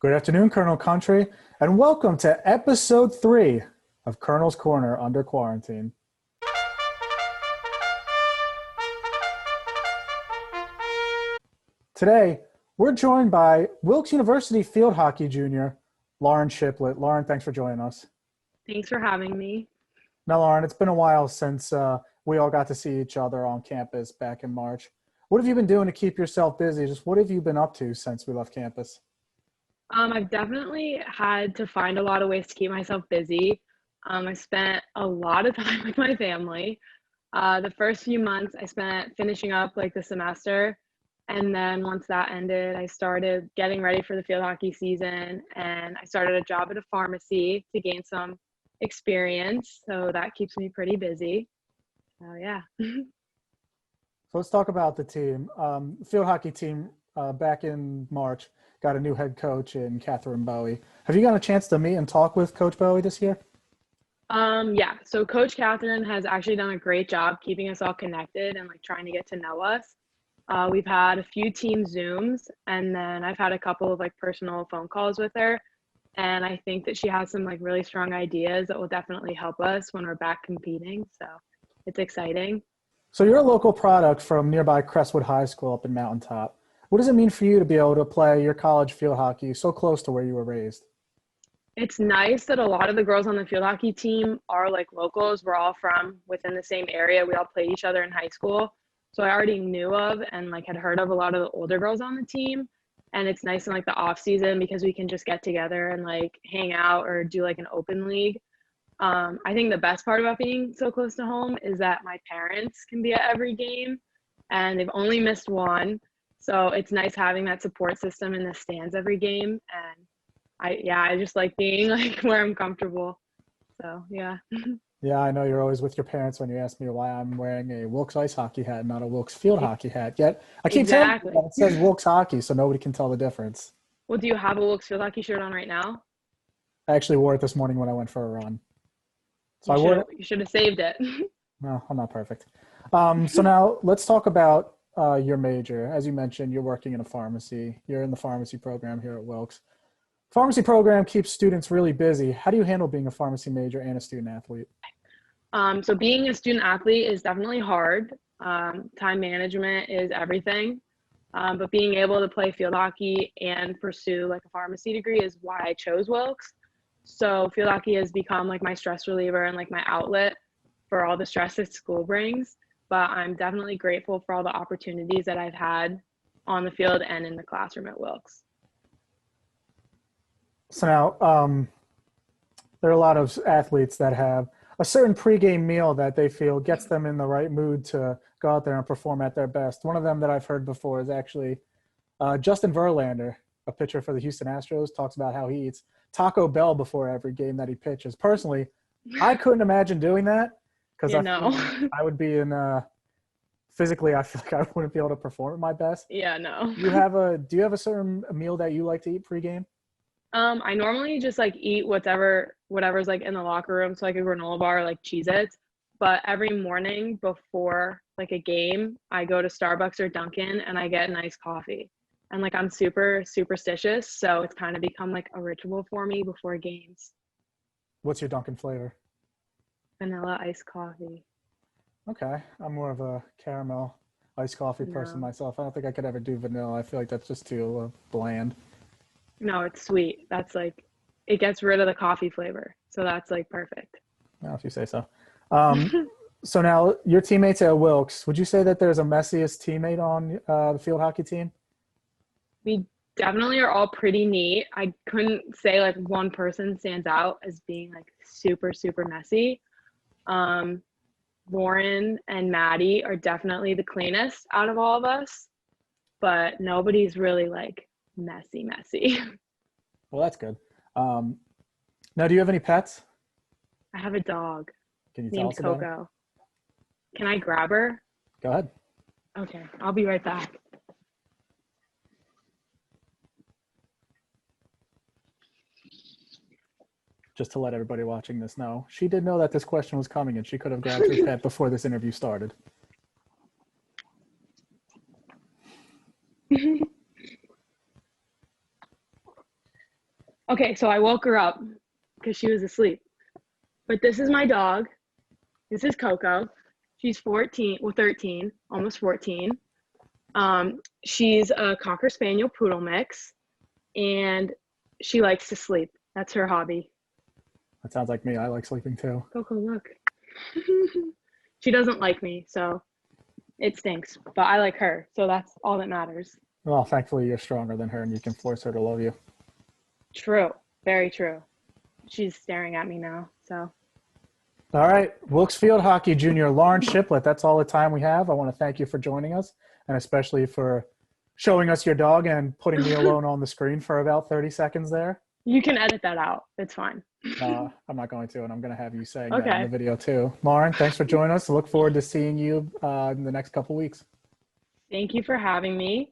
Good afternoon, Colonel Country, and welcome to episode 3 of Colonel's Corner Under Quarantine. Today, we're joined by Wilkes University field hockey junior, Lauren Shiplett. Lauren, thanks for joining us. Thanks for having me. Now, Lauren, it's been a while since we all got to see each other on campus back in March. What have you been doing to keep yourself busy? Just what have you been up to since we left campus? I've definitely had to find a lot of ways to keep myself busy. I spent a lot of time with my family. The first few months I spent finishing up like the semester. And then once that ended, I started getting ready for the field hockey season, and I started a job at a pharmacy to gain some experience. So that keeps me pretty busy. So yeah. So let's talk about the team. Field hockey team back in March got a new head coach in Katherine Bowie. Have you got a chance to meet and talk with Coach Bowie this year? Yeah. So Coach Katherine has actually done a great job keeping us all connected and like trying to get to know us. We've had a few team Zooms, and then I've had a couple of like personal phone calls with her. And I think that she has some like really strong ideas that will definitely help us when we're back competing. So it's exciting. So you're a local product from nearby Crestwood High School up in Mountaintop. What does it mean for you to be able to play your college field hockey so close to where you were raised? It's nice that a lot of the girls on the field hockey team are like locals. We're all from within the same area. We all played each other in high school. So I already knew of and like had heard of a lot of the older girls on the team. And it's nice in like the off season because we can just get together and like hang out or do like an open league. I think the best part about being so close to home is that my parents can be at every game and they've only missed one. So it's nice having that support system in the stands every game. And I just like being like where I'm comfortable. So yeah. Yeah, I know you're always with your parents when you ask me why I'm wearing a Wilkes ice hockey hat, not a Wilkes field hockey hat. Yet I keep telling you that it says Wilkes hockey, so nobody can tell the difference. Well, do you have a Wilkes field hockey shirt on right now? I actually wore it this morning when I went for a run. So you should have saved it. No, I'm not perfect. So now let's talk about your major. As you mentioned, you're working in a pharmacy. You're in the pharmacy program here at Wilkes. Pharmacy program keeps students really busy. How do you handle being a pharmacy major and a student athlete? So being a student athlete is definitely hard. Time management is everything. But being able to play field hockey and pursue like a pharmacy degree is why I chose Wilkes. So field hockey has become like my stress reliever and like my outlet for all the stress that school brings. But I'm definitely grateful for all the opportunities that I've had on the field and in the classroom at Wilkes. So now there are a lot of athletes that have a certain pregame meal that they feel gets them in the right mood to go out there and perform at their best. One of them that I've heard before is actually Justin Verlander, a pitcher for the Houston Astros, talks about how he eats Taco Bell before every game that he pitches. Personally, I couldn't imagine doing that because I would be in physically, I feel like I wouldn't be able to perform at my best. Yeah, no. Do you have a certain meal that you like to eat pregame? I normally just like eat whatever's like in the locker room, so like a granola bar or like Cheez-Its. But every morning before like a game, I go to Starbucks or Dunkin' and I get an iced coffee. And like I'm super superstitious, so it's kind of become like a ritual for me before games. What's your Dunkin' flavor? Vanilla iced coffee. Okay, I'm more of a caramel iced coffee person myself. I don't think I could ever do vanilla. I feel like that's just too bland. No, it's sweet. That's like, it gets rid of the coffee flavor. So that's like perfect. Well, if you say so. So now your teammates at Wilkes, would you say that there's a messiest teammate on the field hockey team? We definitely are all pretty neat. I couldn't say like one person stands out as being like super, super messy. Lauren and Maddie are definitely the cleanest out of all of us, but nobody's really like messy. Well, that's good. Now, do you have any pets? I have a dog Can you tell named us about Coco. Can I grab her? Go ahead. Okay, I'll be right back. Just to let everybody watching this know, she did know that this question was coming and she could have grabbed her pet before this interview started. Okay, so I woke her up because she was asleep. But this is my dog. This is Coco. She's 14, well 13, almost 14. She's a Cocker Spaniel Poodle mix, and she likes to sleep. That's her hobby. That sounds like me. I like sleeping too. Coco, look. She doesn't like me, so it stinks. But I like her, so that's all that matters. Well, thankfully you're stronger than her and you can force her to love you. True. Very true. She's staring at me now, so. All right. Wilkes Field Hockey Junior Lauren Shiplett. That's all the time we have. I want to thank you for joining us, and especially for showing us your dog and putting me alone on the screen for about 30 seconds there. You can edit that out. It's fine. I'm not going to, and I'm going to have you saying Okay. that in the video too. Lauren, thanks for joining us. Look forward to seeing you in the next couple weeks. Thank you for having me.